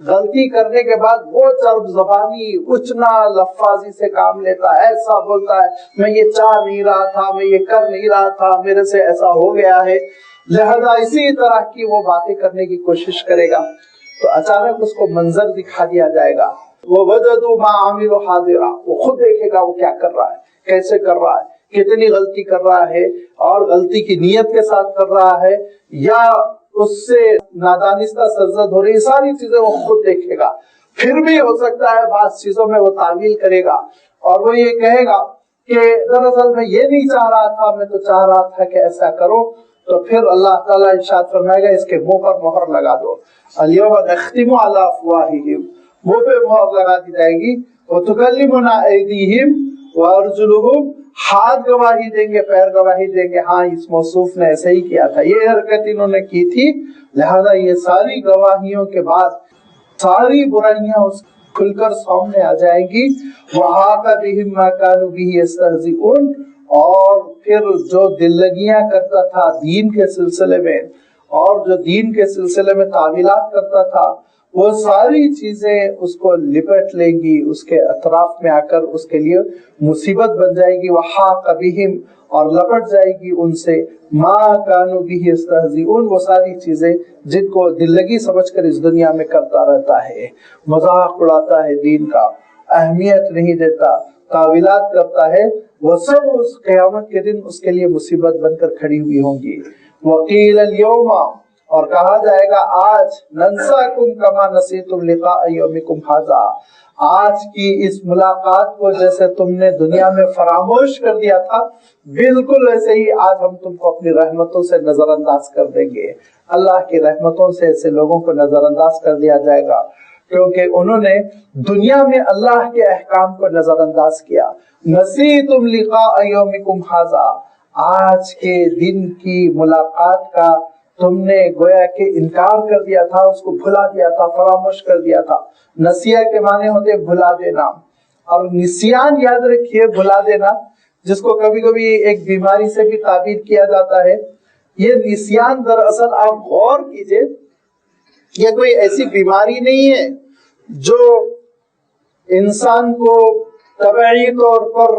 غلطی کرنے کے بعد وہ چرب زبانی اچنا لفاظی سے کام لیتا ہے، ایسا بولتا ہے میں یہ چاہ نہیں رہا تھا، میں یہ کر نہیں رہا تھا، میرے سے ایسا ہو گیا ہے، لہذا اسی طرح کی وہ باتیں کرنے کی کوشش کرے گا تو اچانک اس کو منظر دکھا دیا جائے گا، وہ وجدوا ما عملوا حاضرا، وہ خود دیکھے گا وہ کیا کر رہا ہے، کیسے کر رہا ہے، کتنی غلطی کر رہا ہے اور غلطی کی نیت کے ساتھ کر رہا ہے یا اس سے نادانستہ سرزد ہو رہی، ساری چیزیں وہ خود دیکھے گا۔ پھر بھی ہو سکتا ہے بعض چیزوں میں وہ تعویل کرے گا اور وہ یہ کہے گا کہ دراصل میں یہ نہیں چاہ رہا تھا، میں تو چاہ رہا تھا کہ ایسا کرو، تو پھر اللہ تعالیٰ ارشاد فرمائے گا اس کے منہ پر مہر لگا دو، الیوم نختم علی افواہہم، منہ پہ مہر لگا دی جائے گی، وتکلمنا ایدیہم وارجلہم، ہاتھ گواہی دیں گے، پیر گواہی دیں گے، ہاں اس موصوف نے ایسے ہی کیا تھا، یہ حرکت انہوں نے کی تھی، لہذا یہ ساری گواہیوں کے بعد ساری برائیاں اس کھل کر سامنے آ جائیں گی۔ وَحَاقَ بِهِم مَا كَانُوا بِهِ يَسْتَهْزِئُونَ، اور پھر جو دل لگیاں کرتا تھا دین کے سلسلے میں اور جو دین کے سلسلے میں تعویلات کرتا تھا، وہ ساری چیزیں اس کو لپٹ لیں گی، اس کے اطراف میں آ کر اس کے لیے مصیبت بن جائے گی۔ وَحَاقَ بِهِم، اور لپٹ جائے گی ان سے، مَا كَانُوا بِهِ يَسْتَهْزِئُونَ، وہ ساری چیزیں جن کو دل لگی سمجھ کر اس دنیا میں کرتا رہتا ہے، مذاق اڑاتا ہے دین کا، اہمیت نہیں دیتا، تعویلات کرتا ہے، وہ سب اس قیامت کے دن اس کے لیے مصیبت بن کر کھڑی ہوئی ہوں گی۔ وَقِيلَ الْيَوْمَ، اور کہا جائے گا آج، نَنسَاكُمْ كَمَا نَسِيتُمْ لِقَاءَ يَوْمِكُمْ هَذَا، آج کی اس ملاقات کو جیسے تم نے دنیا میں فراموش کر دیا تھا، بالکل ایسے ہی آج ہم تم کو اپنی رحمتوں سے نظر انداز کر دیں گے۔ اللہ کی رحمتوں سے ایسے لوگوں کو نظر انداز کر دیا جائے گا کیونکہ انہوں نے دنیا میں اللہ کے احکام کو نظر انداز کیا۔ نسیتم لقاء یومکم ھذا، آج کے دن کی ملاقات کا تم نے گویا کہ انکار کر دیا تھا، اس کو بھلا دیا تھا، فراموش کر دیا تھا۔ نسیہ کے معنی ہوتے بھلا دینا، اور نسیان یاد رکھیے بھلا دینا، جس کو کبھی کبھی ایک بیماری سے بھی تعبیر کیا جاتا ہے۔ یہ نسیان دراصل آپ غور کیجئے، یہ کوئی ایسی بیماری نہیں ہے جو انسان کو طبعی طور پر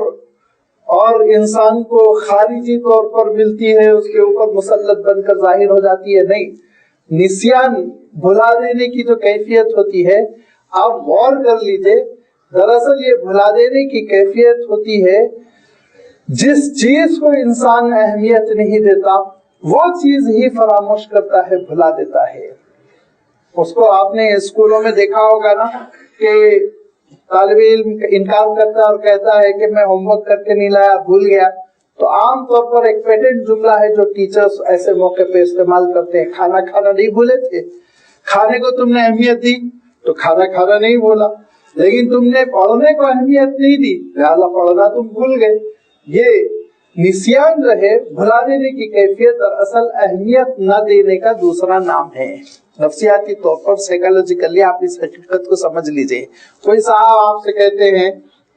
اور انسان کو خارجی طور پر ملتی ہے، اس کے اوپر مسلط بن کر ظاہر ہو جاتی ہے، نہیں۔ نسیان بھلا دینے کی جو کیفیت ہوتی ہے، آپ غور کر لیجئے، دراصل یہ بھلا دینے کی کیفیت ہوتی ہے جس چیز کو انسان اہمیت نہیں دیتا وہ چیز ہی فراموش کرتا ہے، بھلا دیتا ہے۔ اس کو آپ نے اسکولوں میں دیکھا ہوگا نا کہ طالب علم انکار کرتا ہے اور کہتا ہے کہ میں ہوم ورک کر کے نہیں لایا، بھول گیا، تو عام طور پر ایک پیٹنٹ جملہ ہے جو ٹیچرز ایسے موقع پہ استعمال کرتے ہیں، کھانا کھانا نہیں بھولے تھے، کھانے کو تم نے اہمیت دی تو کھانا کھانا نہیں بولا، لیکن تم نے پڑھنے کو اہمیت نہیں دی لہذا پڑھنا تم بھول گئے۔ یہ نسیان جو ہے بھلا دینے کی کیفیت دراصل اہمیت نہ دینے کا دوسرا نام ہے۔ نفسیاتی طور پر سائیکالوجیکلی آپ اس حقیقت کو سمجھ لیجئے۔ کوئی صاحب آپ سے کہتے ہیں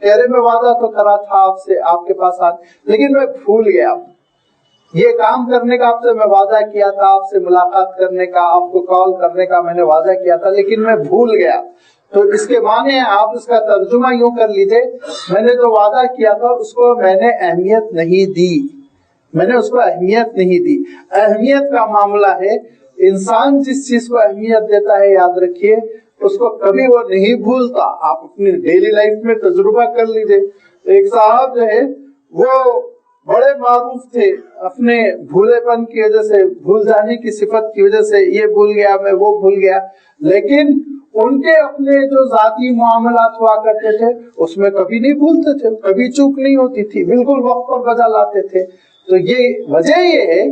کہ ارے میں وعدہ تو کرا تھا آپ سے، آپ کے پاس لیکن میں بھول گیا، یہ کام کرنے کا آپ سے میں وعدہ کیا تھا، آپ سے ملاقات کرنے کا، آپ کو کال کرنے کا میں نے وعدہ کیا تھا لیکن میں بھول گیا، تو اس کے معنی آپ اس کا ترجمہ یوں کر لیجئے، میں نے جو وعدہ کیا تھا اس کو میں نے اہمیت نہیں دی، میں نے اس کو اہمیت نہیں دی۔ اہمیت کا معاملہ ہے، انسان جس چیز کو اہمیت دیتا ہے یاد رکھیے اس کو کبھی وہ نہیں بھولتا۔ آپ اپنی ڈیلی لائف میں تجربہ کر لیجئے، ایک صاحب جو ہے وہ بڑے معروف تھے اپنے بھولے پن کی وجہ سے، بھول جانے کی صفت کی وجہ سے، یہ بھول گیا میں وہ بھول گیا، لیکن ان کے اپنے جو ذاتی معاملات ہوا کرتے تھے اس میں کبھی نہیں بھولتے تھے، کبھی چوک نہیں ہوتی تھی، بالکل وقت پر بجا لاتے تھے۔ تو یہ وجہ یہ ہے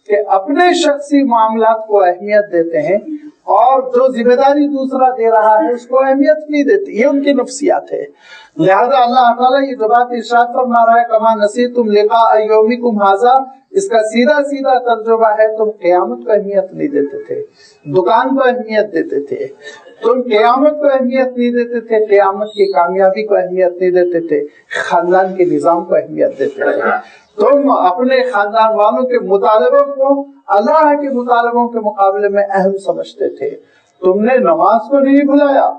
کہ اپنے شخصی معاملات کو اہمیت دیتے ہیں اور جو ذمہ داری دوسرا دے رہا ہے اس کو اہمیت نہیں دیتے، یہ ان کی نفسیات ہے۔ لہذا اللہ تعالیٰ یہ جو بات ارشاد فرما رہا ہے کما نسیتم لقاء یومکم ھذا، اس کا سیدھا سیدھا ترجمہ ہے تم قیامت کو اہمیت نہیں دیتے تھے، دکان کو اہمیت دیتے تھے، تم قیامت کو اہمیت نہیں دیتے تھے، قیامت کی کامیابی کو اہمیت نہیں دیتے تھے، خاندان کے نظام کو اہمیت دیتے تھے، تم اپنے خاندان والوں کے مطالبوں کو اللہ کے مطالبوں کے مقابلے میں اہم سمجھتے تھے، تم نے نماز کو نہیں بھلایا،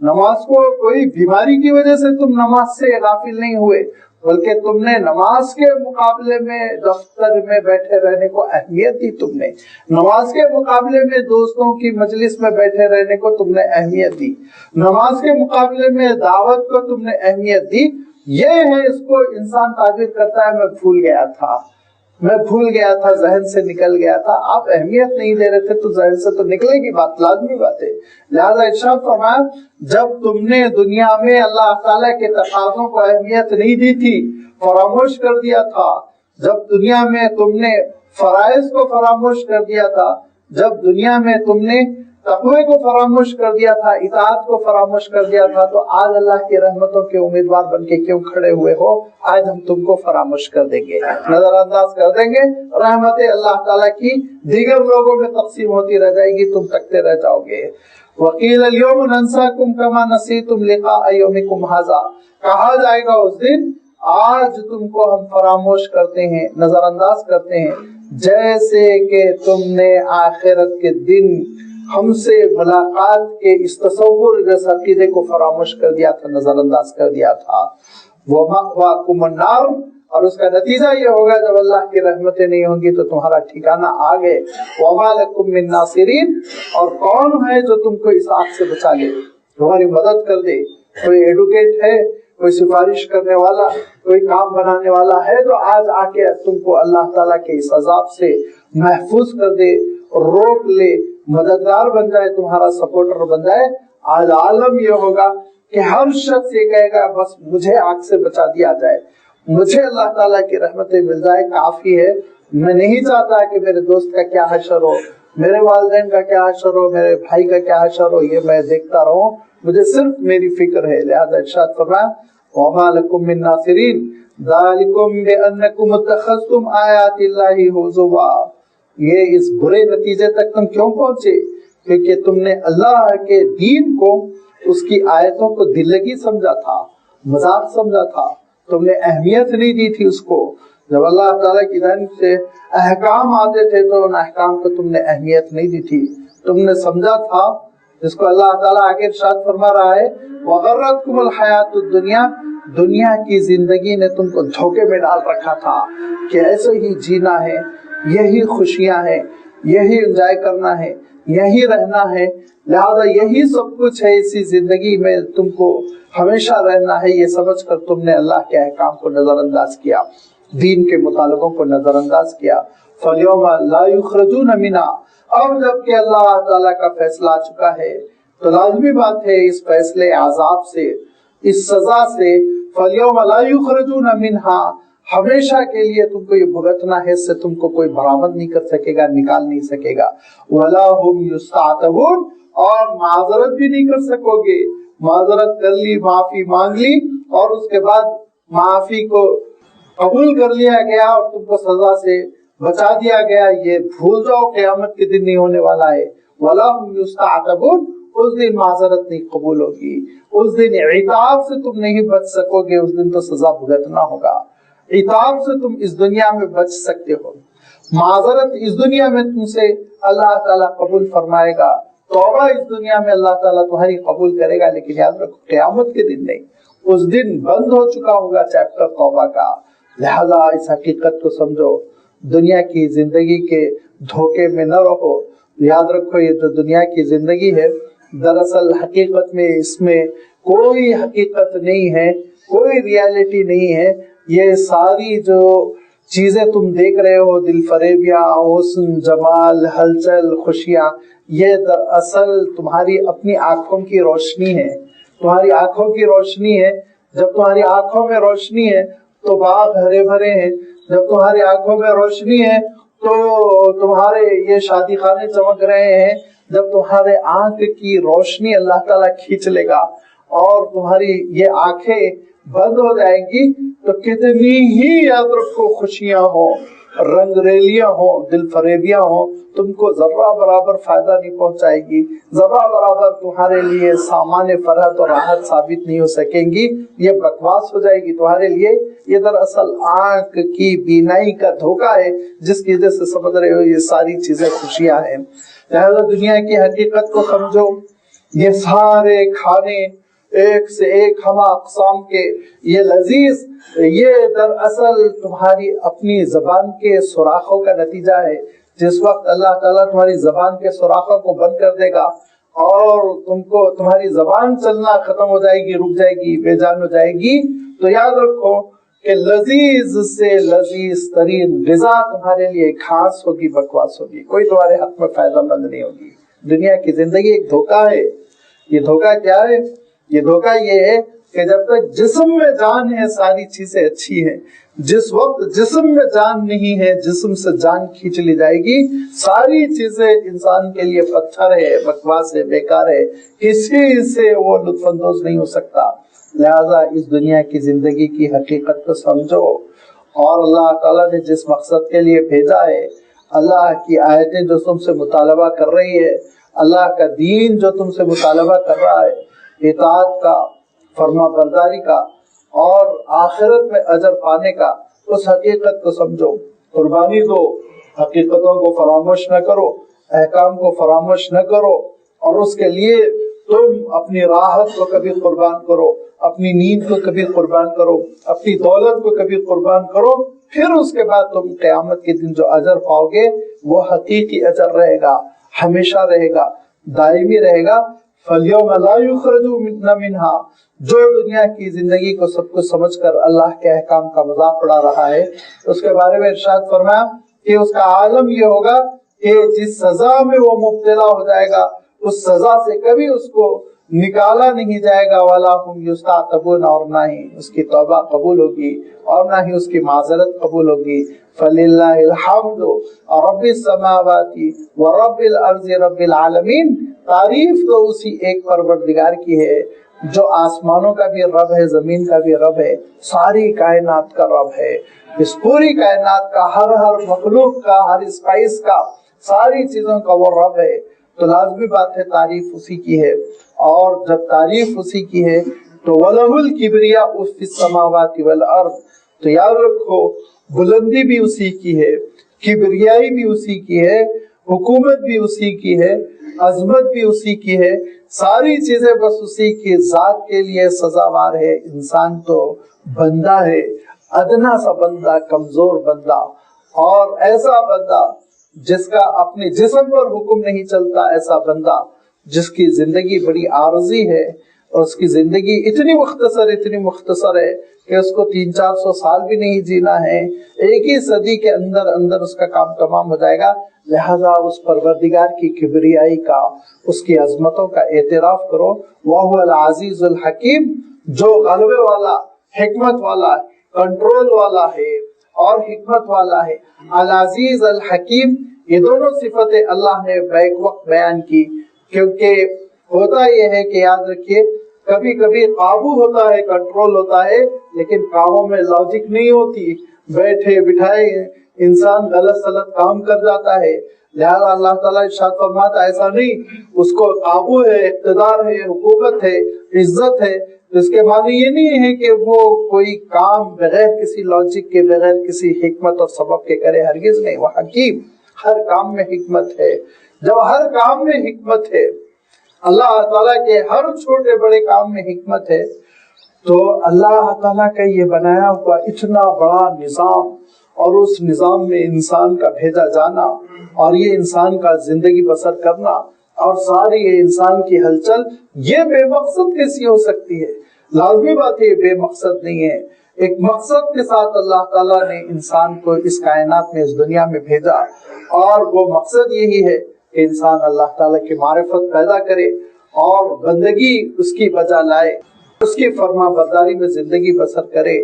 نماز کو کوئی بیماری کی وجہ سے تم نماز سے غافل نہیں ہوئے، بلکہ تم نے نماز کے مقابلے میں دفتر میں بیٹھے رہنے کو اہمیت دی، تم نے نماز کے مقابلے میں دوستوں کی مجلس میں بیٹھے رہنے کو تم نے اہمیت دی، نماز کے مقابلے میں دعوت کو تم نے اہمیت دی۔ یہ ہے، اس کو انسان تعبیر کرتا ہے میں بھول گیا تھا، میں بھول گیا تھا، ذہن سے نکل گیا تھا۔ آپ اہمیت نہیں دے رہے تھے تو ذہن سے تو نکلے گی بات، لازمی بات ہے۔ لہذا ارشاد فرمایا جب تم نے دنیا میں اللہ تعالیٰ کے تقاضوں کو اہمیت نہیں دی تھی، فراموش کر دیا تھا، جب دنیا میں تم نے فرائض کو فراموش کر دیا تھا، جب دنیا میں تم نے تقوی کو فراموش کر دیا تھا، اطاعت کو فراموش کر دیا تھا، تو آج اللہ کی رحمتوں کے امیدوار بن کے کیوں کھڑے ہوئے ہو؟ آج ہم تم کو فراموش کر دیں گے، نظر انداز کر دیں گے، رحمت اللہ تعالیٰ کی دیگر لوگوں میں تقسیم ہوتی رہ جائے گی، تم تکتے رہ جاؤ گے۔ وَقِيلَ الْيَوْمُ نَنْسَاكُمْ كَمَا نَسِيتُمْ لِقَاءَ يَوْمِكُمْ هَذَا، کہا جائے گا اس دن آج تم کو ہم فراموش کرتے ہیں، نظر انداز کرتے ہیں، جیسے کہ تم نے آخرت کے دن ہم سے ملاقات کے اس تصور اس عقیدے کو فراموش کر دیا تھا، نظر انداز کر دیا تھا۔ وَمَأْوَاكُمُ النَّارُ، اور اس کا نتیجہ یہ ہوگا جب اللہ کی رحمتیں نہیں ہوں گی تو تمہارا ٹھکانہ آگے۔ وَمَا لَكُم مِّن نَاصِرِينَ، اور کون ہے جو تم کو اس آگ سے بچا لے، تمہاری مدد کر دے؟ کوئی ایڈوکیٹ ہے، کوئی سفارش کرنے والا، کوئی کام بنانے والا ہے جو آج آ کے تم کو اللہ تعالیٰ کے اس عذاب سے محفوظ کر دے، روک لے، مددگار بن جائے، تمہارا سپورٹر بن جائے؟ آج عالم یہ ہوگا کہ ہر شخص یہ کہے گا بس مجھے آگ سے بچا دیا جائے، مجھے اللہ تعالیٰ کی رحمتیں مل جائے، کافی ہے، میں نہیں چاہتا کہ میرے دوست کا کیا حشر ہو، میرے والدین کا کیا حشر ہو، میرے بھائی کا کیا حشر ہو، یہ میں دیکھتا رہوں، مجھے صرف میری فکر ہے۔ لہذا ارشاد فرمایا وَمَا لَكُم مِّن نَاصِرِينَ ذَلِكُمْ بِأَنَّكُمْ اتَّخَذْتُمْ آيَاتِ اللَّهِ هُزُوًا، یہ اس برے نتیجے تک تم کیوں پہنچے؟ کیونکہ تم نے اللہ کے دین کو، اس کی آیتوں کو دل لگی سمجھا تھا، مذاق سمجھا تھا، تم نے اہمیت نہیں دی تھی اس کو۔ جب اللہ تعالیٰ کی جانب سے احکام آتے تھے تو ان احکام کو تم نے اہمیت نہیں دی تھی، تم نے سمجھا تھا، جس کو اللہ تعالیٰ آگے ارشاد فرما رہا ہے وَغَرَّتْكُمُ الْحَيَاةُ الدُّنْيَا، دنیا کی زندگی نے تم کو دھوکے میں ڈال رکھا تھا کہ ایسے ہی جینا ہے، یہی خوشیاں ہیں، یہی انجوائے کرنا ہے، یہی رہنا ہے، لہذا یہی سب کچھ ہے، اسی زندگی میں تم کو ہمیشہ رہنا ہے، یہ سمجھ کر تم نے اللہ کے احکام کو نظر انداز کیا، دین کے مطالبوں کو نظر انداز کیا۔ فَالْيَوْمَ لَا يُخْرَجُونَ مِنْهَا، اب جب کہ اللہ تعالیٰ کا فیصلہ آ چکا ہے تو لازمی بات ہے اس فیصلے عذاب سے، اس سزا سے، فَالْيَوْمَ لَا يُخْرَجُونَ مِنْهَا، ہمیشہ کے لیے تم کو یہ بھگتنا ہے، اس سے تم کو کوئی برآمد نہیں کر سکے گا، نکال نہیں سکے گا۔ وَلَا هُمْ يُسْتَعْتَبُونَ، اور معذرت بھی نہیں کر سکو گے، معذرت کر لی، معافی مانگ لی اور اس کے بعد معافی کو قبول کر لیا گیا اور تم کو سزا سے بچا دیا گیا، یہ بھول جاؤ، قیامت کے دن نہیں ہونے والا ہے۔ وَلَا هُمْ يُسْتَعْتَبُونَ، اس دن معذرت نہیں قبول ہوگی، اس دن عتاب سے تم نہیں بچ سکو گے، اس دن تو سزا بھگتنا ہوگا۔ عتاب سے تم اس دنیا میں بچ سکتے ہو، معذرت اس دنیا میں تم سے اللہ تعالیٰ قبول فرمائے گا، توبہ اس دنیا میں اللہ تعالیٰ تمہاری قبول کرے گا، لیکن یاد رکھو قیامت کے دن نہیں، اس دن بند ہو چکا ہوگا چیپٹر توبہ کا۔ لہذا اس حقیقت کو سمجھو، دنیا کی زندگی کے دھوکے میں نہ رہو۔ یاد رکھو یہ جو دنیا کی زندگی ہے دراصل حقیقت میں اس میں کوئی حقیقت نہیں ہے، کوئی ریالٹی نہیں ہے، یہ ساری جو چیزیں تم دیکھ رہے ہو، دل فریبیاں، حسن، جمال، ہلچل، خوشیاں، یہ دراصل تمہاری اپنی آنکھوں کی روشنی ہے، تمہاری آنکھوں کی روشنی ہے۔ جب تمہاری آنکھوں میں روشنی ہے تو باغ ہرے بھرے ہیں، جب تمہاری آنکھوں میں روشنی ہے تو تمہارے یہ شادی خانے چمک رہے ہیں، جب تمہارے آنکھ کی روشنی اللہ تعالیٰ کھینچ لے گا اور تمہاری یہ آنکھیں بند ہو جائیں گی تو کتنی ہی یاد رکھو خوشیاں ہوں، رنگ ریلیاں ہوں، دل فریبیاں ہوں، تم کو ذرہ برابر فائدہ نہیں پہنچائے گی، ذرہ برابر تمہارے لیے سامان فرحت اور راحت ثابت نہیں ہو سکیں گی، یہ بکواس ہو جائے گی تمہارے لیے۔ یہ دراصل آنکھ کی بینائی کا دھوکہ ہے جس کی وجہ سے سمجھ رہے ہو یہ ساری چیزیں خوشیاں ہیں۔ لہذا دنیا کی حقیقت کو سمجھو، یہ سارے کھانے ایک سے ایک ہمہ اقسام کے، یہ لذیذ، یہ دراصل تمہاری اپنی زبان کے سوراخوں کا نتیجہ ہے۔ جس وقت اللہ تعالیٰ تمہاری زبان کے سوراخوں کو بند کر دے گا اور تمہاری زبان چلنا ختم ہو جائے گی، رک جائے گی، بے جان ہو جائے گی، تو یاد رکھو کہ لذیذ سے لذیذ ترین غذا تمہارے لیے گھاس ہوگی، بکواس ہوگی، کوئی تمہارے حق میں فائدہ مند نہیں ہوگی۔ دنیا کی زندگی ایک دھوکہ ہے۔ یہ دھوکہ کیا ہے؟ یہ دھوکہ یہ ہے کہ جب تک جسم میں جان ہے ساری چیزیں اچھی ہیں، جس وقت جسم میں جان نہیں ہے، جسم سے جان کھینچ لی جائے گی، ساری چیزیں انسان کے لیے پتھر ہے، بکواس ہے، بیکار ہے، کسی سے وہ لطف اندوز نہیں ہو سکتا۔ لہذا اس دنیا کی زندگی کی حقیقت کو سمجھو، اور اللہ تعالیٰ نے جس مقصد کے لیے بھیجا ہے، اللہ کی آیتیں جو تم سے مطالبہ کر رہی ہے، اللہ کا دین جو تم سے مطالبہ کر رہا ہے، اطاعت کا، فرما برداری کا اور آخرت میں اجر پانے کا، اس حقیقت کو سمجھو، قربانی دو، حقیقتوں کو فراموش نہ کرو، احکام کو فراموش نہ کرو، اور اس کے لیے تم اپنی راحت کو کبھی قربان کرو، اپنی نیند کو کبھی قربان کرو، اپنی دولت کو کبھی قربان کرو، پھر اس کے بعد تم قیامت کے دن جو اجر پاؤ گے وہ حقیقی اجر رہے گا، ہمیشہ رہے گا، دائمی رہے گا۔ فَالْيَوْمَ لَا يُخْرَجُونَ مِنْهَا، جو دنیا کی زندگی کو سب کچھ سمجھ کر اللہ کے احکام کا مذاق اڑا رہا ہے، اس کے بارے میں ارشاد فرمایا کہ اس کا عالم یہ ہوگا کہ جس سزا میں وہ مبتلا ہو جائے گا اس سزا سے کبھی اس کو نکالا نہیں جائے گا، وَلَا هُمْ يُسْتَعْتَبُونَ، اور نہ ہی اس کی توبہ قبول ہوگی اور نہ ہی اس کی معذرت قبول ہوگی۔ فَلِلَّهِ الْحَمْدُ رَبِّ السَّمَاوَاتِ وَرَبِّ الْأَرْضِ رَبِّ الْعَالَمِينَ، تعریف تو اسی ایک پروردگار کی ہے جو آسمانوں کا بھی رب ہے، زمین کا بھی رب ہے، ساری کائنات کا رب ہے، اس پوری کائنات کا، ہر مخلوق کا، ہر اسپائس کا، ساری چیزوں کا وہ رب ہے۔ تو لازمی بات ہے تعریف اسی کی ہے، اور جب تعریف اسی کی ہے تو وَلَهُ الْكِبْرِيَاءُ فِي السَّمَاوَاتِ وَالْأَرْضِ، تو یاد رکھو بلندی بھی اسی کی ہے، کبریائی بھی اسی کی ہے، حکومت بھی اسی کی ہے، عظمت بھی اسی کی ہے، ساری چیزیں بس اسی کی ذات کے لیے سزاوار ہے۔ انسان تو بندہ ہے، ادنا سا بندہ، کمزور بندہ، اور ایسا بندہ جس کا اپنے جسم پر حکم نہیں چلتا، ایسا بندہ جس کی زندگی بڑی عارضی ہے، اور اس کی زندگی اتنی مختصر ہے کہ اس کو 300-400 سال بھی نہیں جینا ہے، ایک ہی صدی کے اندر اس کا کام تمام ہو جائے گا۔ لہذا اس پروردگار کی کبریائی کا، اس کی عظمتوں کا اعتراف کرو۔ وَهُوَ الْعَزِيزُ الْحَكِيمُ، جو غلبے والا، حکمت والا، کنٹرول والا ہے اور حکمت والا ہے۔ العزیز الحکیم، یہ دونوں صفتیں اللہ نے بیک وقت بیان کی، کیونکہ ہوتا یہ ہے کہ یاد رکھیے کبھی کبھی قابو ہوتا ہے، کنٹرول ہوتا ہے، لیکن کاموں میں لاجک نہیں ہوتی، بیٹھے بٹھائے انسان غلط سلط کام کر جاتا ہے۔ لہذا اللہ تعالیٰ ارشاد فرماتا ایسا نہیں، اس کو قابو ہے، اقتدار ہے، حکومت ہے، عزت ہے، اس کے معنی یہ نہیں ہے کہ وہ کوئی کام بغیر کسی لاجک کے، بغیر کسی حکمت اور سبب کے کرے، ہرگز نہیں۔ وہ حکیم، ہر کام میں حکمت ہے۔ جب ہر کام میں حکمت ہے، اللہ تعالیٰ کے ہر چھوٹے بڑے کام میں حکمت ہے، تو اللہ تعالیٰ کا یہ بنایا ہوا اتنا بڑا نظام، اور اس نظام میں انسان کا بھیجا جانا، اور یہ انسان کا زندگی بسر کرنا، اور ساری یہ انسان کی ہلچل، یہ بے مقصد کیسی ہو سکتی ہے؟ لازمی بات ہے بے مقصد نہیں ہے، ایک مقصد کے ساتھ اللہ تعالیٰ نے انسان کو اس کائنات میں، اس دنیا میں بھیجا، اور وہ مقصد یہی ہے کہ انسان اللہ تعالیٰ کی معرفت پیدا کرے اور بندگی اس کی بجا لائے، اس کی فرما برداری میں زندگی بسر کرے۔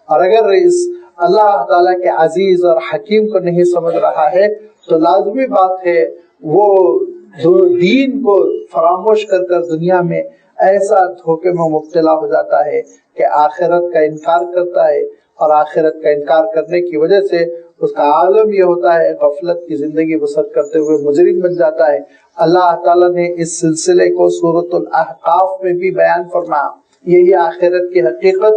اور اگر اس اللہ تعالیٰ کے عزیز اور حکیم کو نہیں سمجھ رہا ہے تو لازمی بات ہے وہ دین کو فراموش کر کر دنیا میں ایسا دھوکے میں مبتلا ہو جاتا ہے کہ آخرت کا انکار کرتا ہے، اور آخرت کا انکار کرنے کی وجہ سے اس کا عالم یہ ہوتا ہے غفلت کی زندگی بسر کرتے ہوئے مجرم بن جاتا ہے۔ اللہ تعالیٰ نے اس سلسلے کو سورۃ الاحقاف میں بھی بیان فرمایا، یہی آخرت کی حقیقت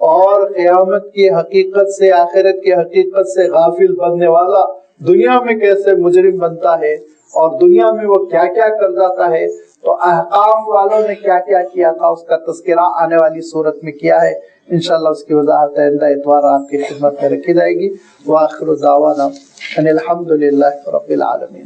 اور قیامت کی حقیقت سے، آخرت کی حقیقت سے غافل بننے والا دنیا میں کیسے مجرم بنتا ہے اور دنیا میں وہ کیا کیا کر جاتا ہے، تو احقاف والوں نے کیا کیا کیا تھا اس کا تذکرہ آنے والی صورت میں کیا ہے. انشاءاللہ اس کی وضاحت آئندہ اتوار آپ کی خدمت میں رکھی جائے گی. وآخر دعوانا ان الحمد للہ رب العالمین.